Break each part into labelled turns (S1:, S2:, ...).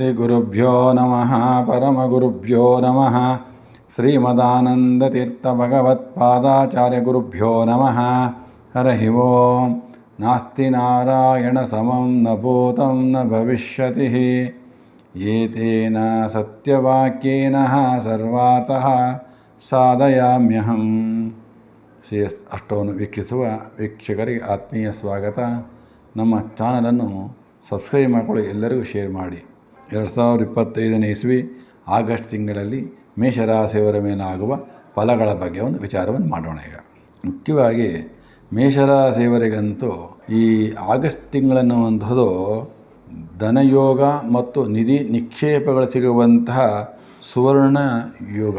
S1: ಶ್ರೀಗುರುಭ್ಯೋ ನಮಃ ಪರಮಗುರುಭ್ಯೋ ನಮಃ ಶ್ರೀಮದಾನಂದತೀರ್ಥಭಗವತ್ಪಾದಾಚಾರ್ಯಗುರುಭ್ಯೋ ನಮಃ ಹರಃ ಓಂ ನಾಸ್ತಿ ನಾರಾಯಣ ಸಮಂ ನ ಭೂತಂ ನ ಭವಿಷ್ಯತಿ ಏತೇನ ಸತ್ಯವಾಕ್ಯೇನ ಸರ್ವಾತಃ ಸಾಧಯಾಮ್ಯಹಂ. CS ಅಷ್ಟವನ್ನು ವೀಕ್ಷಿಸುವ ವೀಕ್ಷಕರಿಗೆ ಆತ್ಮೀಯ ಸ್ವಾಗತ. ನಮ್ಮ ಚಾನಲನ್ನು ಸಬ್ಸ್ಕ್ರೈಬ್ ಮಾಡಿಕೊಳ್ಳಿ, ಎಲ್ಲರಿಗೂ ಶೇರ್ ಮಾಡಿ. 2025ನೇ ಇಸ್ವಿ ಆಗಸ್ಟ್ ತಿಂಗಳಲ್ಲಿ ಮೇಷರಾಶಿಯವರ ಮೇಲಾಗುವ ಫಲಗಳ ಬಗ್ಗೆ ಒಂದು ವಿಚಾರವನ್ನು ಮಾಡೋಣ. ಈಗ ಮುಖ್ಯವಾಗಿ ಮೇಷರಾಶಿಯವರಿಗಂತೂ ಈ ಆಗಸ್ಟ್ ತಿಂಗಳನ್ನುವಂಥದ್ದು ಧನಯೋಗ ಮತ್ತು ನಿಧಿ ನಿಕ್ಷೇಪಗಳು ಸಿಗುವಂತಹ ಸುವರ್ಣ ಯೋಗ,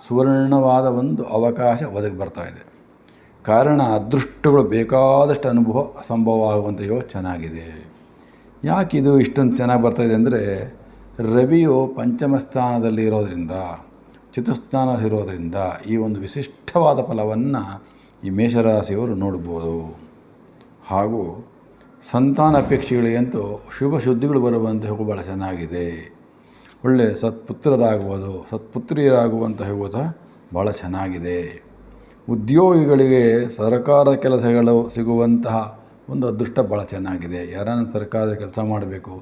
S1: ಸುವರ್ಣವಾದ ಒಂದು ಅವಕಾಶ ಒದಗಿ ಬರ್ತಾ ಇದೆ. ಕಾರಣ ಅದೃಷ್ಟಗಳು ಬೇಕಾದಷ್ಟು ಸಂಭವ ಆಗುವಂಥ ಯೋಗ ಚೆನ್ನಾಗಿದೆ. ಯಾಕೆ ಇದು ಇಷ್ಟೊಂದು ಚೆನ್ನಾಗಿ ಬರ್ತಾಯಿದೆ ಅಂದರೆ, ರವಿಯು ಪಂಚಮ ಸ್ಥಾನದಲ್ಲಿ ಇರೋದರಿಂದ, ಚತುಸ್ಥಾನದಲ್ಲಿರೋದರಿಂದ ಈ ಒಂದು ವಿಶಿಷ್ಟವಾದ ಫಲವನ್ನು ಈ ಮೇಷರಾಶಿಯವರು ನೋಡ್ಬೋದು. ಹಾಗೂ ಸಂತಾನ ಅಪೇಕ್ಷೆಗಳಿಗಂತೂ ಶುಭ ಸುದ್ದಿಗಳು ಬರುವಂಥ ಹೋಗು ಭಾಳ ಚೆನ್ನಾಗಿದೆ. ಒಳ್ಳೆಯ ಸತ್ಪುತ್ರರಾಗುವುದು, ಸತ್ಪುತ್ರಿಯರಾಗುವಂಥ ಹೋಗು ಸಹ ಭಾಳ ಚೆನ್ನಾಗಿದೆ. ಉದ್ಯೋಗಿಗಳಿಗೆ ಸರ್ಕಾರ ಕೆಲಸಗಳು ಸಿಗುವಂತಹ ಒಂದು ಅದೃಷ್ಟ ಭಾಳ ಚೆನ್ನಾಗಿದೆ. ಯಾರನ್ನು ಸರ್ಕಾರದ ಕೆಲಸ ಮಾಡಬೇಕು,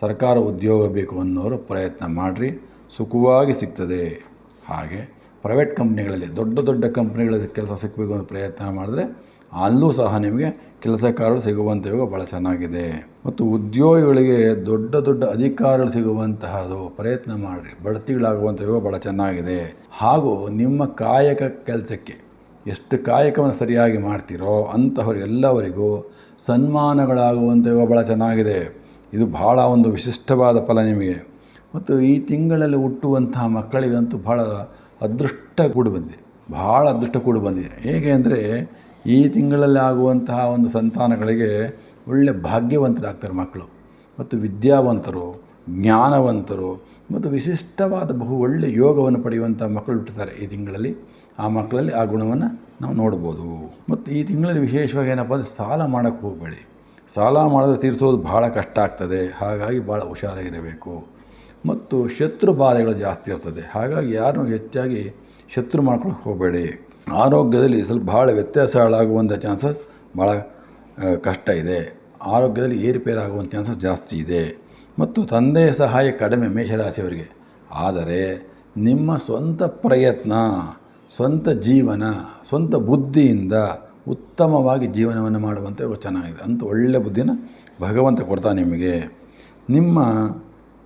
S1: ಸರ್ಕಾರ ಉದ್ಯೋಗ ಬೇಕು ಅನ್ನೋರು ಪ್ರಯತ್ನ ಮಾಡಿರಿ, ಸುಖವಾಗಿ ಸಿಗ್ತದೆ. ಹಾಗೆ ಪ್ರೈವೇಟ್ ಕಂಪ್ನಿಗಳಲ್ಲಿ, ದೊಡ್ಡ ದೊಡ್ಡ ಕಂಪ್ನಿಗಳಲ್ಲಿ ಕೆಲಸ ಸಿಗಬೇಕು ಅನ್ನೋ ಪ್ರಯತ್ನ ಮಾಡಿದ್ರೆ ಅಲ್ಲೂ ಸಹ ನಿಮಗೆ ಕೆಲಸಕಾರರು ಸಿಗುವಂಥ ಯೋಗ ಭಾಳ ಚೆನ್ನಾಗಿದೆ. ಮತ್ತು ಉದ್ಯೋಗಿಗಳಿಗೆ ದೊಡ್ಡ ದೊಡ್ಡ ಅಧಿಕಾರಿಗಳು ಸಿಗುವಂತಹದ್ದು ಪ್ರಯತ್ನ ಮಾಡಿರಿ, ಬಡ್ತಿಗಳಾಗುವಂಥ ಯೋಗ ಭಾಳ ಚೆನ್ನಾಗಿದೆ. ಹಾಗೂ ನಿಮ್ಮ ಕಾಯಕ ಕೆಲಸಕ್ಕೆ ಎಷ್ಟು ಕಾಯಕವನ್ನು ಸರಿಯಾಗಿ ಮಾಡ್ತೀರೋ ಅಂಥವ್ರು ಎಲ್ಲವರಿಗೂ ಸನ್ಮಾನಗಳಾಗುವಂಥ ಯೋಗ ಭಾಳ ಚೆನ್ನಾಗಿದೆ. ಇದು ಭಾಳ ಒಂದು ವಿಶಿಷ್ಟವಾದ ಫಲ ನಿಮಗೆ. ಮತ್ತು ಈ ತಿಂಗಳಲ್ಲಿ ಹುಟ್ಟುವಂತಹ ಮಕ್ಕಳಿಗಂತೂ ಭಾಳ ಅದೃಷ್ಟ ಕೂಡಿ ಬಂದಿದೆ, ಭಾಳ ಅದೃಷ್ಟ ಕೂಡಿ ಬಂದಿದೆ. ಹೇಗೆ ಅಂದರೆ, ಈ ತಿಂಗಳಲ್ಲಿ ಆಗುವಂತಹ ಒಂದು ಸಂತಾನಗಳಿಗೆ ಒಳ್ಳೆಯ ಭಾಗ್ಯವಂತರಾಗ್ತಾರೆ ಮಕ್ಕಳು. ಮತ್ತು ವಿದ್ಯಾವಂತರು, ಜ್ಞಾನವಂತರು ಮತ್ತು ವಿಶಿಷ್ಟವಾದ ಬಹು ಒಳ್ಳೆಯ ಯೋಗವನ್ನು ಪಡೆಯುವಂಥ ಮಕ್ಕಳು ಹುಟ್ಟುತ್ತಾರೆ ಈ ತಿಂಗಳಲ್ಲಿ. ಆ ಮಕ್ಕಳಲ್ಲಿ ಆ ಗುಣವನ್ನು ನಾವು ನೋಡ್ಬೋದು. ಮತ್ತು ಈ ತಿಂಗಳಲ್ಲಿ ವಿಶೇಷವಾಗಿ ಏನಪ್ಪ ಅಂದರೆ, ಸಾಲ ಮಾಡೋಕ್ಕೆ ಹೋಗಬೇಡಿ. ಸಾಲ ಮಾಡಿದ್ರೆ ತೀರಿಸೋದು ಭಾಳ ಕಷ್ಟ ಆಗ್ತದೆ. ಹಾಗಾಗಿ ಭಾಳ ಹುಷಾರಾಗಿರಬೇಕು. ಮತ್ತು ಶತ್ರು ಬಾಧೆಗಳು ಜಾಸ್ತಿ ಇರ್ತದೆ. ಹಾಗಾಗಿ ಯಾರನ್ನೂ ಹೆಚ್ಚಾಗಿ ಶತ್ರು ಮಾಡ್ಕೊಳ್ಳೋಕೆ ಹೋಗಬೇಡಿ. ಆರೋಗ್ಯದಲ್ಲಿ ಸ್ವಲ್ಪ ಭಾಳ ವ್ಯತ್ಯಾಸಗಳಾಗುವಂಥ ಚಾನ್ಸಸ್ ಭಾಳ ಕಷ್ಟ ಇದೆ. ಆರೋಗ್ಯದಲ್ಲಿ ಏರುಪೇರಾಗುವಂಥ ಚಾನ್ಸಸ್ ಜಾಸ್ತಿ ಇದೆ. ಮತ್ತು ತಂದೆಯ ಸಹಾಯ ಕಡಿಮೆ ಮೇಷರಾಶಿಯವರಿಗೆ. ಆದರೆ ನಿಮ್ಮ ಸ್ವಂತ ಪ್ರಯತ್ನ, ಸ್ವಂತ ಜೀವನ, ಸ್ವಂತ ಬುದ್ಧಿಯಿಂದ ಉತ್ತಮವಾಗಿ ಜೀವನವನ್ನು ಮಾಡುವಂಥ ಚೆನ್ನಾಗಿದೆ. ಅಂತ ಒಳ್ಳೆಯ ಬುದ್ಧಿನ ಭಗವಂತ ಕೊಡ್ತಾನೆ ನಿಮಗೆ. ನಿಮ್ಮ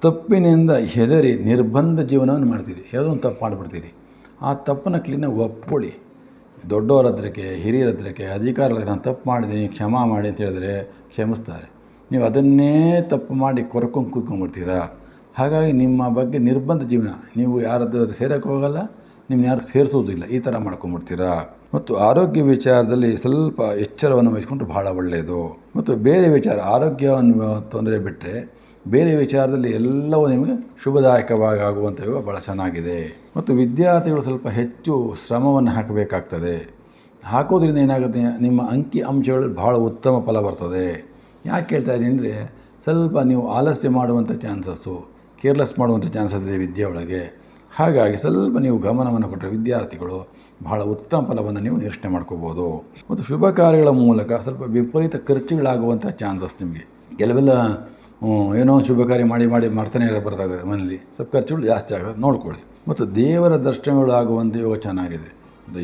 S1: ತಪ್ಪಿನಿಂದ ಹೆದರಿ ನಿರ್ಬಂಧ ಜೀವನವನ್ನು ಮಾಡ್ತೀರಿ, ಯಾವುದೋ ಒಂದು ತಪ್ಪು ಮಾಡಿಬಿಡ್ತೀರಿ. ಆ ತಪ್ಪನ್ನು ಕ್ಲೀನಾಗಿ ಒಪ್ಕೊಳ್ಳಿ. ದೊಡ್ಡವರ ಹತ್ರಕ್ಕೆ, ಹಿರಿಯರ ಹತ್ರಕ್ಕೆ, ಅಧಿಕಾರಿಗಳ ನಾನು ತಪ್ಪು ಮಾಡಿದ್ದೀನಿ ಕ್ಷಮಾ ಮಾಡಿ ಅಂತ ಹೇಳಿದ್ರೆ ಕ್ಷಮಿಸ್ತಾರೆ. ನೀವು ಅದನ್ನೇ ತಪ್ಪು ಮಾಡಿ ಕೊರಕೊಂಡು ಕೂತ್ಕೊಂಡ್ಬಿಡ್ತೀರಾ. ಹಾಗಾಗಿ ನಿಮ್ಮ ಬಗ್ಗೆ ನಿರ್ಬಂಧ ಜೀವನ, ನೀವು ಯಾರದ್ದು ಸೇರೋಕ್ಕೆ ಹೋಗಲ್ಲ, ನಿಮ್ಮನ್ನ ಯಾರು ಸೇರಿಸೋದಿಲ್ಲ, ಈ ಥರ ಮಾಡ್ಕೊಂಬಿಡ್ತೀರಾ. ಮತ್ತು ಆರೋಗ್ಯ ವಿಚಾರದಲ್ಲಿ ಸ್ವಲ್ಪ ಎಚ್ಚರವನ್ನು ವಹಿಸ್ಕೊಂಡ್ರೆ ಭಾಳ ಒಳ್ಳೆಯದು. ಮತ್ತು ಬೇರೆ ವಿಚಾರ, ಆರೋಗ್ಯವನ್ನು ತೊಂದರೆ ಬಿಟ್ಟರೆ ಬೇರೆ ವಿಚಾರದಲ್ಲಿ ಎಲ್ಲವೂ ನಿಮಗೆ ಶುಭದಾಯಕವಾಗಿ ಆಗುವಂಥ ಯೋಗ ಭಾಳ ಚೆನ್ನಾಗಿದೆ. ಮತ್ತು ವಿದ್ಯಾರ್ಥಿಗಳು ಸ್ವಲ್ಪ ಹೆಚ್ಚು ಶ್ರಮವನ್ನು ಹಾಕಬೇಕಾಗ್ತದೆ. ಹಾಕೋದ್ರಿಂದ ಏನಾಗುತ್ತೆ, ನಿಮ್ಮ ಅಂಕಿ ಅಂಶಗಳಲ್ಲಿ ಭಾಳ ಉತ್ತಮ ಫಲ ಬರ್ತದೆ. ಯಾಕೆ ಹೇಳ್ತಾ ಇದ್ದೀನಿ ಅಂದರೆ, ಸ್ವಲ್ಪ ನೀವು ಆಲಸ್ಯ ಮಾಡುವಂಥ ಚಾನ್ಸಸ್ಸು, ಕೇರ್ಲೆಸ್ ಮಾಡುವಂಥ ಚಾನ್ಸಸ್ ಇದೆ ವಿದ್ಯೆ ಒಳಗೆ. ಹಾಗಾಗಿ ಸ್ವಲ್ಪ ನೀವು ಗಮನವನ್ನು ಕೊಟ್ಟರೆ ವಿದ್ಯಾರ್ಥಿಗಳು ಬಹಳ ಉತ್ತಮ ಫಲವನ್ನು ನೀವು ನಿರೀಕ್ಷೆ ಮಾಡ್ಕೋಬೋದು. ಮತ್ತು ಶುಭ ಕಾರ್ಯಗಳ ಮೂಲಕ ಸ್ವಲ್ಪ ವಿಪರೀತ ಖರ್ಚುಗಳಾಗುವಂಥ ಚಾನ್ಸಸ್ ನಿಮಗೆ. ಕೆಲವೆಲ್ಲ ಏನೋ ಶುಭ ಕಾರ್ಯ ಮಾಡಿ ಮಾಡ್ತಾನೆ ಬರ್ತಾಗಿದೆ, ಮನೇಲಿ ಸ್ವಲ್ಪ ಖರ್ಚುಗಳು ಜಾಸ್ತಿ ಆಗೋದು ನೋಡ್ಕೊಳ್ಳಿ. ಮತ್ತು ದೇವರ ದರ್ಶನಗಳು ಆಗುವಂಥ ಯೋಗ ಚೆನ್ನಾಗಿದೆ.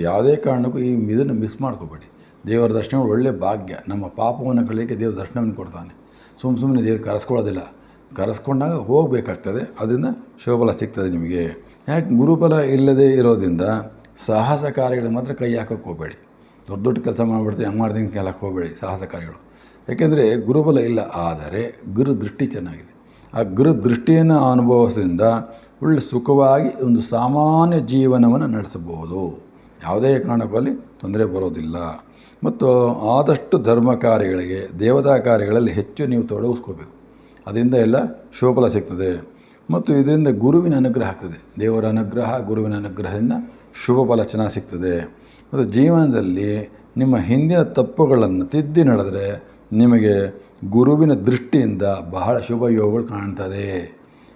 S1: ಯಾವುದೇ ಕಾರಣಕ್ಕೂ ಇದನ್ನು ಮಿಸ್ ಮಾಡ್ಕೋಬೇಡಿ. ದೇವರ ದರ್ಶನಗಳು ಒಳ್ಳೆಯ ಭಾಗ್ಯ. ನಮ್ಮ ಪಾಪವನ್ನು ಕಳೆಯೋಕ್ಕೆ ದೇವರ ದರ್ಶನವನ್ನು ಕೊಡ್ತಾನೆ. ಸುಮ್ಮನೆ ದೇವರು ಕರೆಸ್ಕೊಳ್ಳೋದಿಲ್ಲ, ಕರೆಸ್ಕೊಂಡಾಗ ಹೋಗಬೇಕಾಗ್ತದೆ. ಅದರಿಂದ ಶುಭಫಲ ಸಿಗ್ತದೆ ನಿಮಗೆ. ಯಾಕೆ ಗುರುಫಲ ಇಲ್ಲದೇ ಇರೋದ್ರಿಂದ ಸಾಹಸ ಕಾರ್ಯಗಳಿಗೆ ಮಾತ್ರ ಕೈ ಹಾಕೋಕ್ಕೆ ಹೋಗಬೇಡಿ. ದೊಡ್ಡ ದೊಡ್ಡ ಕೆಲಸ ಮಾಡಿಬಿಡ್ತೀವಿ, ಹಂಗೆ ಮಾಡ್ದಂಗೆ ಕೇಳಕ್ಕೆ ಹೋಗಬೇಡಿ ಸಾಹಸ ಕಾರ್ಯಗಳು. ಯಾಕೆಂದರೆ ಗುರುಬಲ ಇಲ್ಲ, ಆದರೆ ಗುರು ದೃಷ್ಟಿ ಚೆನ್ನಾಗಿದೆ. ಆ ಗುರು ದೃಷ್ಟಿಯನ್ನು ಅನುಭವಿಸೋದ್ರಿಂದ ಒಳ್ಳೆ ಸುಖವಾಗಿ ಒಂದು ಸಾಮಾನ್ಯ ಜೀವನವನ್ನು ನಡೆಸಬಹುದು. ಯಾವುದೇ ಕಾರಣಕ್ಕೂ ಅಲ್ಲಿ ತೊಂದರೆ ಬರೋದಿಲ್ಲ. ಮತ್ತು ಆದಷ್ಟು ಧರ್ಮ ಕಾರ್ಯಗಳಿಗೆ, ದೇವತಾ ಕಾರ್ಯಗಳಲ್ಲಿ ಹೆಚ್ಚು ನೀವು ತೊಡಗಿಸ್ಕೋಬೇಕು. ಅದರಿಂದ ಎಲ್ಲ ಶುಭಫಲ ಸಿಗ್ತದೆ. ಮತ್ತು ಇದರಿಂದ ಗುರುವಿನ ಅನುಗ್ರಹ ಆಗ್ತದೆ. ದೇವರ ಅನುಗ್ರಹ, ಗುರುವಿನ ಅನುಗ್ರಹದಿಂದ ಶುಭ ಫಲ ಚೆನ್ನಾಗಿ ಸಿಗ್ತದೆ. ಮತ್ತು ಜೀವನದಲ್ಲಿ ನಿಮ್ಮ ಹಿಂದಿನ ತಪ್ಪುಗಳನ್ನು ತಿದ್ದಿ ನಡೆದರೆ ನಿಮಗೆ ಗುರುವಿನ ದೃಷ್ಟಿಯಿಂದ ಬಹಳ ಶುಭ ಯೋಗಗಳು ಕಾಣ್ತದೆ.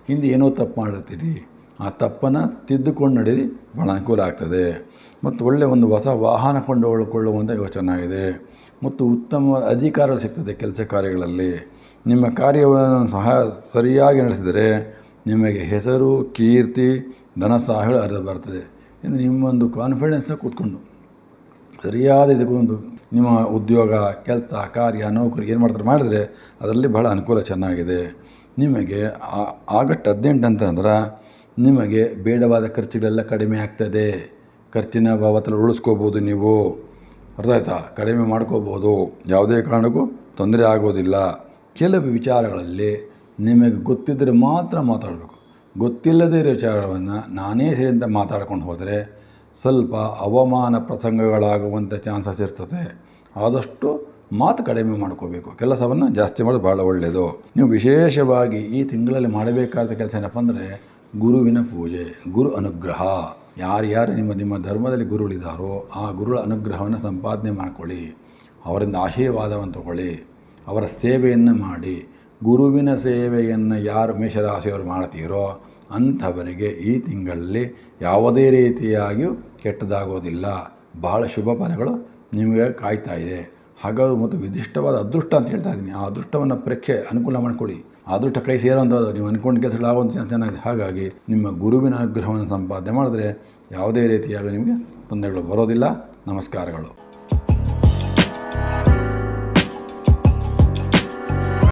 S1: ಹಿಂದೆ ಏನೋ ತಪ್ಪು ಮಾಡಿರ್ತೀರಿ, ಆ ತಪ್ಪನ್ನು ತಿದ್ದುಕೊಂಡು ನಡೀರಿ, ಭಾಳ ಅನುಕೂಲ ಆಗ್ತದೆ. ಮತ್ತು ಒಳ್ಳೆಯ ಒಂದು ಹೊಸ ವಾಹನ ಕೊಂಡುಕೊಳ್ಳುವಂಥ ಯೋಚನೆ ಆಗಿದೆ. ಮತ್ತು ಉತ್ತಮ ಅಧಿಕಾರ ಸಿಗ್ತದೆ ಕೆಲಸ ಕಾರ್ಯಗಳಲ್ಲಿ. ನಿಮ್ಮ ಕಾರ್ಯವನ್ನು ಸರಿಯಾಗಿ ನಡೆಸಿದರೆ ನಿಮಗೆ ಹೆಸರು, ಕೀರ್ತಿ, ಧನ ಸಹಾಯಗಳು ಅರಿದು ಬರ್ತದೆ. ಇನ್ನು ನಿಮ್ಮೊಂದು ಕಾನ್ಫಿಡೆನ್ಸ್ ಕೂತ್ಕೊಂಡು ಸರಿಯಾದ ಇದಕ್ಕೊಂದು ನಿಮ್ಮ ಉದ್ಯೋಗ, ಕೆಲಸ, ಕಾರ್ಯ, ನೌಕರಿ ಏನು ಮಾಡಿದರೆ ಅದರಲ್ಲಿ ಬಹಳ ಅನುಕೂಲ ಚೆನ್ನಾಗಿದೆ. ನಿಮಗೆ ಆಗಸ್ಟ್ 18 ಅಂತಂದ್ರೆ ನಿಮಗೆ ಬೇಡವಾದ ಖರ್ಚುಗಳೆಲ್ಲ ಕಡಿಮೆ ಆಗ್ತದೆ. ಖರ್ಚಿನ ಬಾಬತ್ತಲ್ಲಿ ಉಳಿಸ್ಕೋಬೋದು, ನೀವು ಅರ್ಥ ಆಯ್ತಾ, ಕಡಿಮೆ ಮಾಡ್ಕೋಬೋದು, ಯಾವುದೇ ಕಾರಣಕ್ಕೂ ತೊಂದರೆ ಆಗೋದಿಲ್ಲ. ಕೆಲವು ವಿಚಾರಗಳಲ್ಲಿ ನಿಮಗೆ ಗೊತ್ತಿದ್ದರೆ ಮಾತ್ರ ಮಾತಾಡಬೇಕು. ಗೊತ್ತಿಲ್ಲದೇ ಇರೋ ವಿಚಾರವನ್ನು ನಾನೇ ಸರಿ ಅಂತ ಮಾತಾಡ್ಕೊಂಡು ಹೋದರೆ ಸ್ವಲ್ಪ ಅವಮಾನ ಪ್ರಸಂಗಗಳಾಗುವಂಥ ಚಾನ್ಸಸ್ ಇರ್ತದೆ. ಆದಷ್ಟು ಮಾತು ಕಡಿಮೆ ಮಾಡ್ಕೋಬೇಕು, ಕೆಲಸವನ್ನು ಜಾಸ್ತಿ ಮಾಡೋದು ಭಾಳ ಒಳ್ಳೆಯದು. ನೀವು ವಿಶೇಷವಾಗಿ ಈ ತಿಂಗಳಲ್ಲಿ ಮಾಡಬೇಕಾದ ಕೆಲಸ ಏನಪ್ಪ ಅಂದರೆ ಗುರುವಿನ ಪೂಜೆ, ಗುರು ಅನುಗ್ರಹ. ಯಾರ್ಯಾರು ನಿಮ್ಮ ಧರ್ಮದಲ್ಲಿ ಗುರುಗಳಿದ್ದಾರೋ ಆ ಗುರುಗಳ ಅನುಗ್ರಹವನ್ನು ಸಂಪಾದನೆ ಮಾಡಿಕೊಳ್ಳಿ, ಅವರಿಂದ ಆಶೀರ್ವಾದವನ್ನು ತಗೊಳ್ಳಿ, ಅವರ ಸೇವೆಯನ್ನು ಮಾಡಿ. ಗುರುವಿನ ಸೇವೆಯನ್ನು ಯಾರು ಮೇಷರಾಶಿಯವರು ಮಾಡ್ತೀರೋ ಅಂಥವರಿಗೆ ಈ ತಿಂಗಳಲ್ಲಿ ಯಾವುದೇ ರೀತಿಯಾಗಿಯೂ ಕೆಟ್ಟದಾಗೋದಿಲ್ಲ. ಬಹಳ ಶುಭ ಫಲಗಳು ನಿಮಗೆ ಕಾಯ್ತಾ ಇದೆ. ಹಾಗಾಗಿ ಮತ್ತು ವಿಶಿಷ್ಟವಾದ ಅದೃಷ್ಟ ಅಂತ ಹೇಳ್ತಾ ಇದ್ದೀನಿ. ಆ ಅದೃಷ್ಟವನ್ನು ಪರೀಕ್ಷೆ ಅನುಕೂಲ ಮಾಡಿಕೊಡಿ. ಅದೃಷ್ಟ ಕೈ ಸೇರೋವಂಥದ್ದು, ನೀವು ಅಂದ್ಕೊಂಡು ಕೆಲಸಗಳಾಗುವಂಥ ಚೆನ್ನಾಗಿದೆ. ಹಾಗಾಗಿ ನಿಮ್ಮ ಗುರುವಿನ ಅನುಗ್ರಹವನ್ನು ಸಂಪಾದನೆ ಮಾಡಿದ್ರೆ ಯಾವುದೇ ರೀತಿಯಾಗಿ ನಿಮಗೆ ತೊಂದರೆಗಳು ಬರೋದಿಲ್ಲ. ನಮಸ್ಕಾರಗಳು.